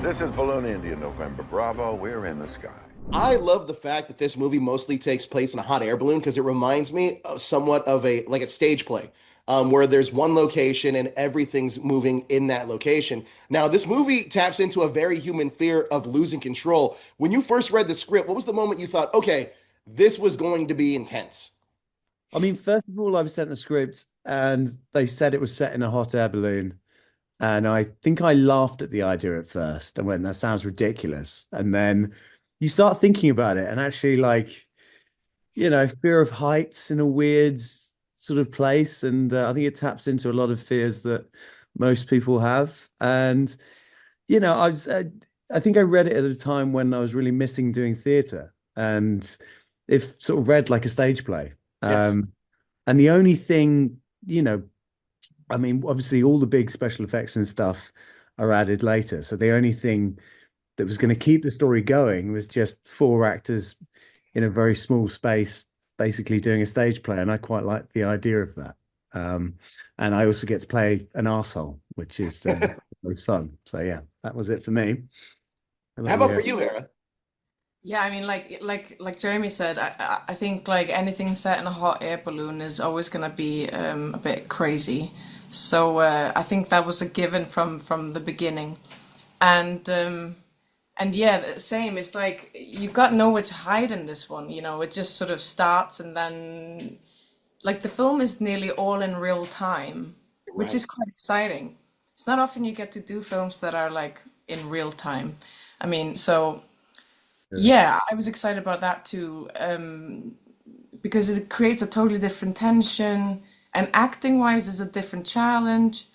This is Balloon India, November Bravo. We're in the sky. I love the fact that this movie mostly takes place in a hot air balloon because it reminds me of somewhat of a stage play, where there's one location and everything's moving in that location. Now, this movie taps into a very human fear of losing control. When you first read the script, what was the moment you thought, okay, this was going to be intense? I mean, first of all, I was sent the script and they said it was set in a hot air balloon. And I think I laughed at the idea at first and went, that sounds ridiculous. And then you start thinking about it and actually, like, fear of heights in a weird sort of place. And I think it taps into a lot of fears that most people have. And, I think I read it at a time when I was really missing doing theatre and if sort of read like a stage play. Yes. And the only thing, I mean, obviously all the big special effects and stuff are added later. So the only thing that was going to keep the story going was just four actors in a very small space, basically doing a stage play. And I quite like the idea of that. And I also get to play an arsehole, which is always fun. So yeah, that was it for me. How about for you, Hera? Yeah, I mean, like Jeremy said, I think like anything set in a hot air balloon is always gonna be a bit crazy. So I think that was a given from the beginning, and yeah, the same. It's like you got nowhere to hide in this one. It just sort of starts and then like the film is nearly all in real time, which Right. is quite exciting. It's not often you get to do films that are like in real time. I mean, so. Yeah. Yeah, I was excited about that too, because it creates a totally different tension, and acting wise is a different challenge.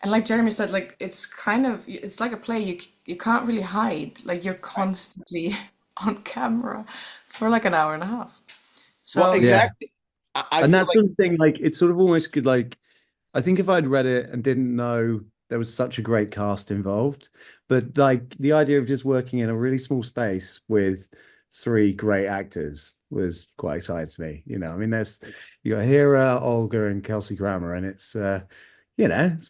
And like Jeremy said, like it's like a play. You can't really hide. Like you're constantly on camera for like an hour and a half. Well, So Yeah. exactly. I And feel that like sort of thing, like it's sort of almost good. Like, I think if I'd read it and didn't know there was such a great cast involved, but like the idea of just working in a really small space with three great actors was quite exciting to me. I mean, you got Hera, Olga, and Kelsey Grammer, and it's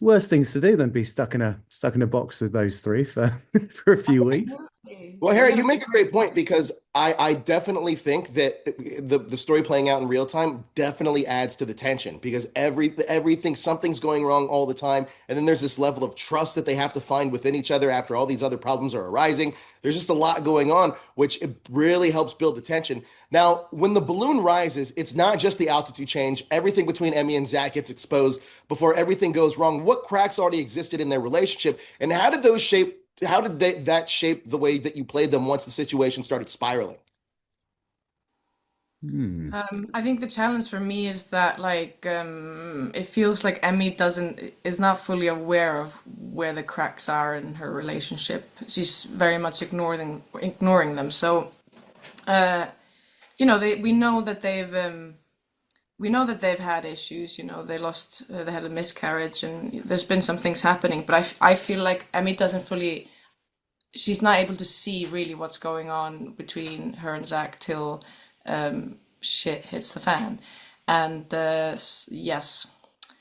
worse things to do than be stuck in a box with those three for for a few weeks. absolutely, Well, they're Harry, gonna you be make a great point because I definitely think that the story playing out in real time definitely adds to the tension because everything something's going wrong all the time, and then there's this level of trust that they have to find within each other after all these other problems are arising. There's just a lot going on, which it really helps build the tension. Now, when the balloon rises, it's not just the altitude change. Everything between Emmy and Zach gets exposed before everything goes wrong. What cracks already existed in their relationship, and how did those shape? How did that shape the way that you played them once the situation started spiraling? Hmm. I think the challenge for me is that like it feels like Emmy doesn't is not fully aware of where the cracks are in her relationship. She's very much ignoring them. So we know that they've had issues. They had a miscarriage, and there's been some things happening. But I feel like Emmy doesn't fully. She's not able to see really what's going on between her and Zach till shit hits the fan. And yes,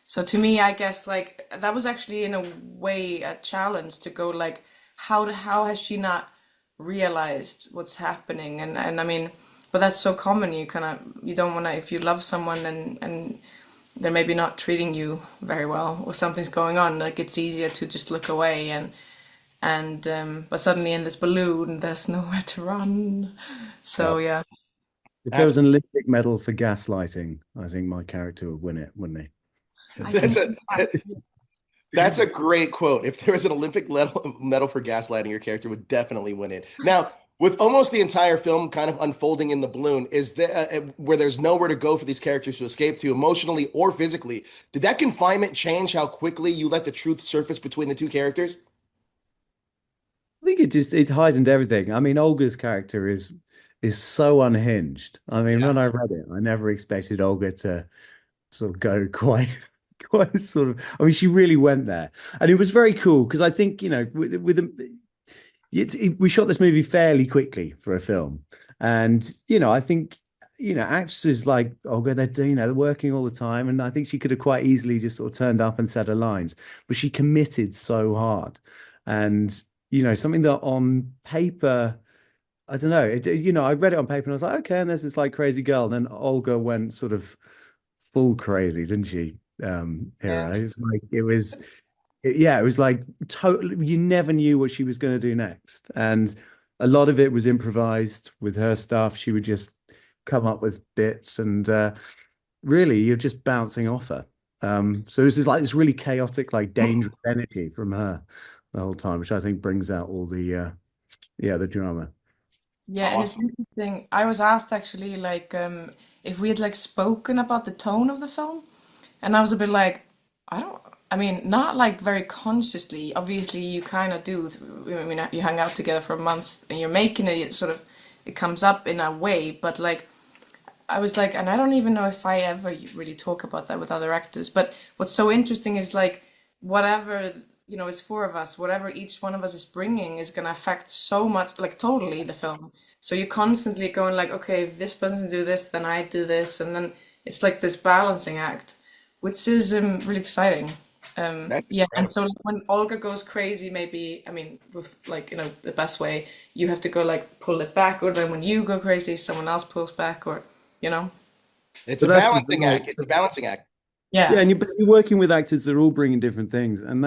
so to me, I guess like that was actually in a way a challenge to go like, how has she not realized what's happening? And I mean, but that's so common. You don't want to if you love someone and they're maybe not treating you very well or something's going on. Like it's easier to just look away and but suddenly in this balloon, there's nowhere to run. Yeah. So yeah. If there was Abs- an Olympic medal for gaslighting, I think my character would win it, wouldn't I That's think a that's a great quote. If there was an Olympic medal for gaslighting, your character would definitely win it. Now, with almost the entire film kind of unfolding in the balloon, is there where there's nowhere to go for these characters to escape to emotionally or physically? Did that confinement change how quickly you let the truth surface between the two characters? I think it heightened everything. I mean, Olga's character is so unhinged. I mean, Yeah. when I read it, I never expected Olga to sort of go quite quite sort of. I mean, she really went there, and it was very cool because I think we shot this movie fairly quickly for a film, and I think actresses like Olga, they're doing they're working all the time, and I think she could have quite easily just sort of turned up and said her lines, but she committed so hard, and something that on paper, I don't know, I read it on paper and I was like, okay, and there's this like crazy girl. And then Olga went sort of full crazy, didn't she? Yeah. Hera. It was like totally, you never knew what she was going to do next. And a lot of it was improvised with her stuff. She would just come up with bits and really you're just bouncing off her. So this is like this really chaotic, like dangerous energy from her the whole time, which I think brings out all the drama. Yeah, and it's Awesome. interesting. I was asked actually like if we had like spoken about the tone of the film, and I was a bit like, I mean, not like very consciously. Obviously, you kind of do. I mean, you hang out together for a month and you're making it, it comes up in a way, but like I was like, and I don't even know if I ever really talk about that with other actors. But what's so interesting is like, whatever, it's four of us, whatever each one of us is bringing is going to affect so much, like totally the film. So you're constantly going like, okay, if this person do this, then I do this. And then it's like this balancing act, which is really exciting. That's Yeah, and incredible. so like, when Olga goes crazy, maybe, I mean, with like, the best way, you have to go like pull it back, or then when you go crazy, someone else pulls back, or, you know? It's a But that's the balancing thing, act. It's a balancing act. yeah, Yeah. and you're working with actors that are all bringing different things, and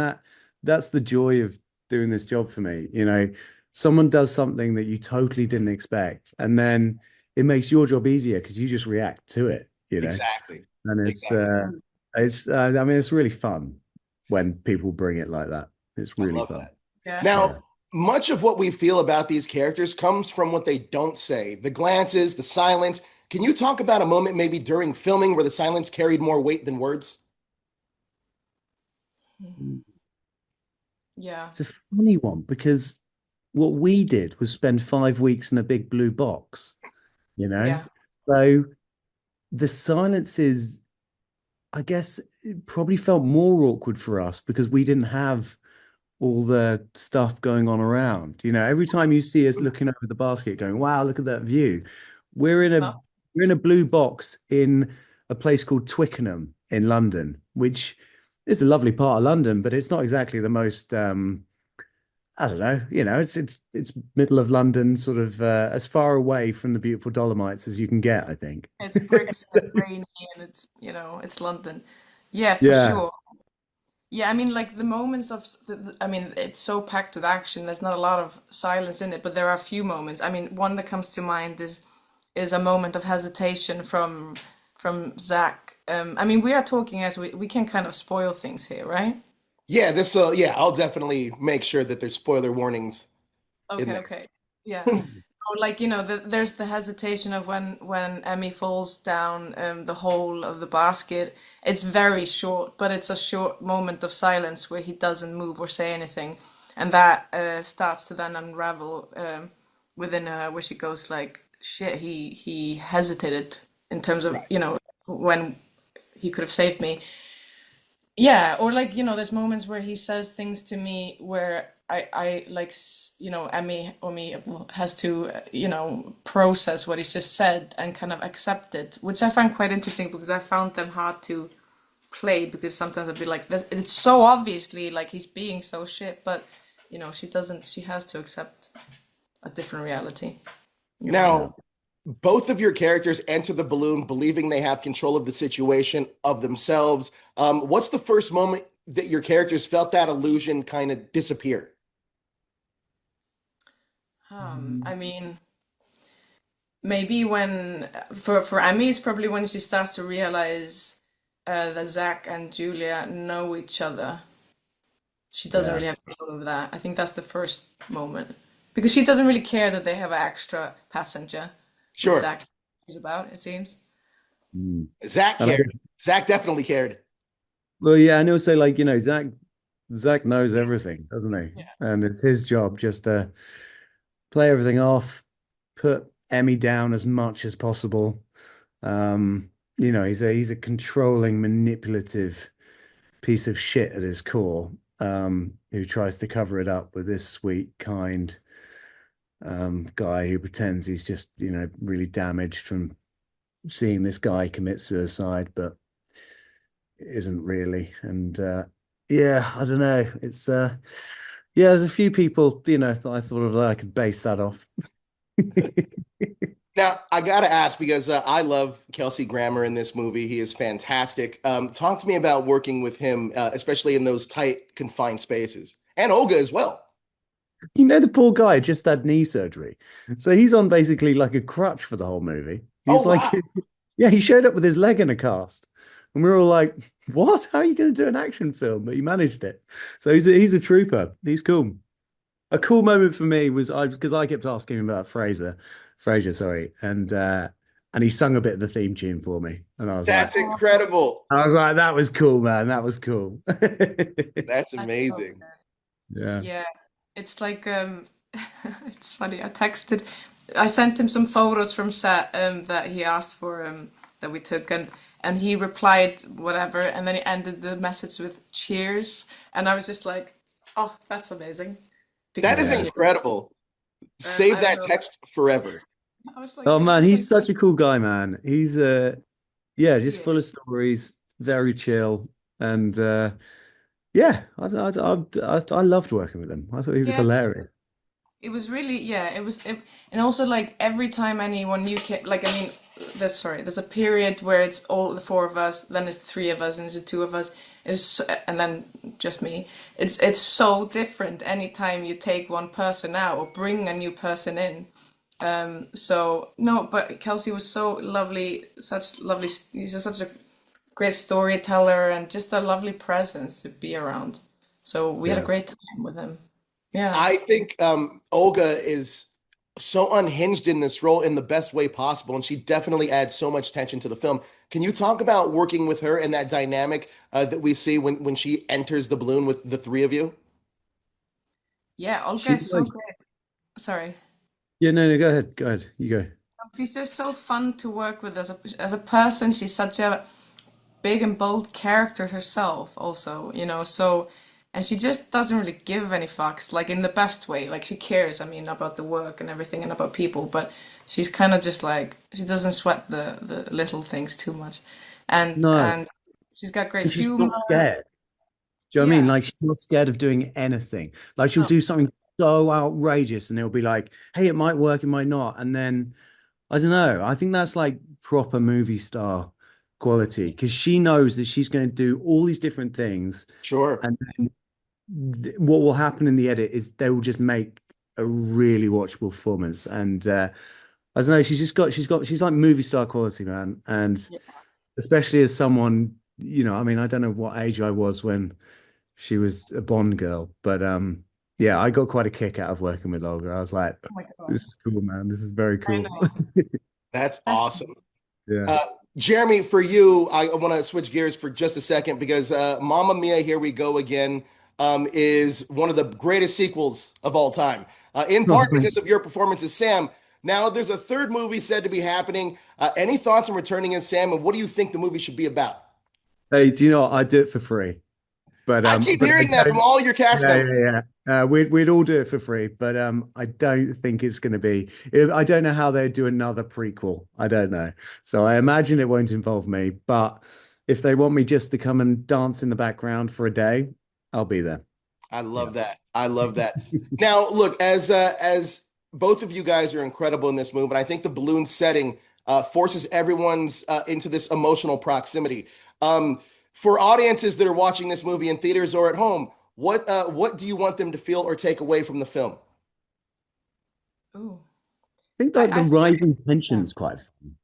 that's the joy of doing this job for me. Someone does something that you totally didn't expect, and then it makes your job easier because you just react to it. Exactly. And Exactly. I mean, it's really fun when people bring it like that. It's I really love fun. that. Yeah. Now, Yeah. much of what we feel about these characters comes from what they don't say, the glances, the silence. Can you talk about a moment maybe during filming where the silence carried more weight than words? Yeah. It's a funny one because what we did was spend 5 weeks in a big blue box, you know? Yeah. So the silences, I guess, it probably felt more awkward for us because we didn't have all the stuff going on around. Every time you see us looking over the basket going, wow, look at that view. We're in a Oh, we're in a blue box in a place called Twickenham in London, which is a lovely part of London, but it's not exactly the most I don't know, it's middle of London, sort of as far away from the beautiful Dolomites as you can get, I think. it's brick So, and it's rainy and it's London. Yeah, for yeah. sure. Yeah, I mean, like the moments of, I mean, it's so packed with action. There's not a lot of silence in it, but there are a few moments. I mean, one that comes to mind is a moment of hesitation from Zach. I mean, we are talking as we can kind of spoil things here, right? Yeah, yeah, I'll definitely make sure that there's spoiler warnings in Okay, there. okay. Yeah. Or like, there's the hesitation of when Emmy falls down the hole of the basket. It's very short, but it's a short moment of silence where he doesn't move or say anything, and that starts to then unravel within her, where she goes like, "Shit, he hesitated in terms of Right. when he could have saved me." Yeah, or like, there's moments where he says things to me where I like, Emmy or me has to, process what he's just said and kind of accept it, which I find quite interesting because I found them hard to play because sometimes I'd be like, this, it's so obviously like he's being so shit, but, she has to accept a different reality, Yeah. Now, both of your characters enter the balloon believing they have control of the situation, of themselves. What's the first moment that your characters felt that illusion kind of disappear? I mean, maybe when for Emmy, it's probably when she starts to realize that Zach and Julia know each other. She doesn't Yeah. really have control over that. I think that's the first moment because she doesn't really care that they have an extra passenger, which Sure. Zach is about, it seems. Mm. Zach And I cared. guess, Zach definitely cared. well, yeah, and also like, Zach knows everything, doesn't he? Yeah. And it's his job just to play everything off, put Emmy down as much as possible. He's a controlling, manipulative piece of shit at his core, who tries to cover it up with this sweet, kind guy who pretends he's just, really damaged from seeing this guy commit suicide, but isn't really. And yeah, I don't know. It's Yeah, there's a few people, that I thought of that I could base that off. Now, I gotta ask because I love Kelsey Grammer in this movie. He is fantastic. Talk to me about working with him, especially in those tight, confined spaces, and Olga as well. The poor guy just had knee surgery. So he's on basically like a crutch for the whole movie. Oh He's like, wow, yeah, he showed up with his leg in a cast. And we were all like, what? How are you going to do an action film? But he managed it. So he's a trooper. He's cool. A cool moment for me was because I kept asking him about Fraser, sorry, and he sung a bit of the theme tune for me, and that's incredible. I was like, that was cool, man, that was cool. That's I love amazing. that. Yeah. Yeah, it's like it's funny. I sent him some photos from set that he asked for that we took, and he replied whatever, and then he ended the message with cheers, and I was just like, oh, that's amazing That because is Yeah. cheers. incredible. Save I don't that know. text forever. I was like, Oh man, yes, he's like such a cool guy, man. He's yeah, just yeah, full of stories, very chill, and yeah, I loved working with him. I thought he was yeah. hilarious. It was really, yeah, and also like every time anyone new came, like I mean, there's a period where it's all the four of us, then it's three of us, and it's the two of us, and then just me. It's so different anytime you take one person out or bring a new person in. So no, but Kelsey was so lovely, such lovely. He's just such a great storyteller and just a lovely presence to be around. So we had a Yeah. great time with him. Yeah. I think Olga is so unhinged in this role in the best way possible, and she definitely adds so much tension to the film. Can you talk about working with her and that dynamic that we see when she enters the balloon with the three of you? Yeah, Olga She's is so like, great. Sorry. yeah, no, go ahead, you go. She's just so fun to work with as a person. She's such a big and bold character herself also, so and she just doesn't really give any fucks, like in the best way. Like she cares, I mean, about the work and everything and about people, but she's kind of just like she doesn't sweat the little things too much. No, And she's got great because she's humor. not scared. Do you know what I mean? Yeah. Like she's not scared of doing anything. Like she'll No. do something so outrageous and it'll be like, hey, it might work, it might not. And then I don't know. I think that's like proper movie star quality because she knows that she's going to do all these different things. Sure. And then what will happen in the edit is they will just make a really watchable performance. And I don't know, she's like movie star quality, man. And Yeah. especially as someone, I mean, I don't know what age I was when she was a Bond girl, but yeah, I got quite a kick out of working with Olga. I was like, Oh my God. this is cool, man. This is very I cool. know. That's That's awesome. Yeah. Uh, Jeremy, for you, I want to switch gears for just a second because Mamma Mia, Here We Go Again is one of the greatest sequels of all time, in No, part because of your performance as Sam. Now, there's a third movie said to be happening. Any thoughts on returning as Sam, and what do you think the movie should be about? hey, do you know what? I do it for free, I keep but I hearing that from don't. all your cast Yeah, members. yeah, yeah. We'd all do it for free, but I don't think it's going to be. I don't know how they'd do another prequel. I don't know, so I imagine it won't involve me. But if they want me just to come and dance in the background for a day, I'll be there. I Yeah. love that. I love that. Now, look, as both of you guys are incredible in this movie, and I think the balloon setting forces everyone's into this emotional proximity. For audiences that are watching this movie in theaters or at home, what do you want them to feel or take away from the film? Ooh. I think that the I feel rising tension yeah. is quite fun.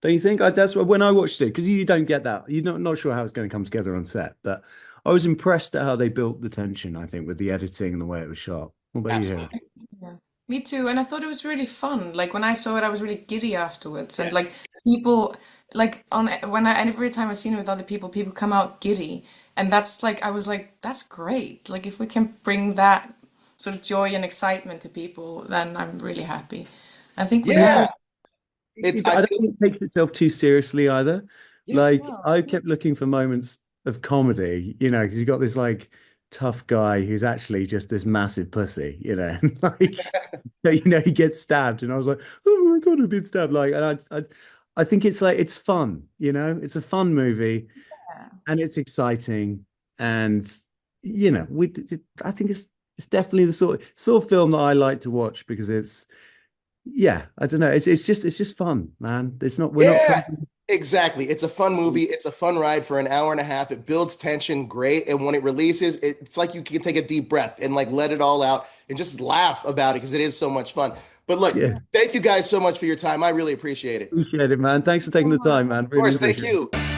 Don't you think? That's what when I watched it because you don't get that. You're not sure how it's going to come together on set, but I was impressed at how they built the tension. I think with the editing and the way it was shot. What about you, Hera? Absolutely. Yeah. Me too. And I thought it was really fun. Like when I saw it, I was really giddy afterwards. And Yes. like people, like every time I've seen it with other people come out giddy. And that's like, I was like, that's great. Like if we can bring that sort of joy and excitement to people, then I'm really happy. I think we Yeah. have. I I don't feel think it takes itself too seriously either. yeah. Like No. I kept looking for moments of comedy, because you got this like tough guy who's actually just this massive pussy, and like he gets stabbed, and I was like, oh my God, I've been stabbed. Like, and I think it's like it's fun, it's a fun movie Yeah. and it's exciting, and I think it's it's definitely the sort of film that I like to watch because it's yeah, I don't know. It's just fun, man. It's not we're not Yeah, trying. exactly. It's a fun movie. It's a fun ride for an hour and a half. It builds tension great. And when it releases, it's like you can take a deep breath and like let it all out and just laugh about it because it is so much fun. But look, Yeah, thank you guys so much for your time. I really appreciate it. Of appreciate it, man. Thanks for taking the time, man. Really course, thank appreciate it. you.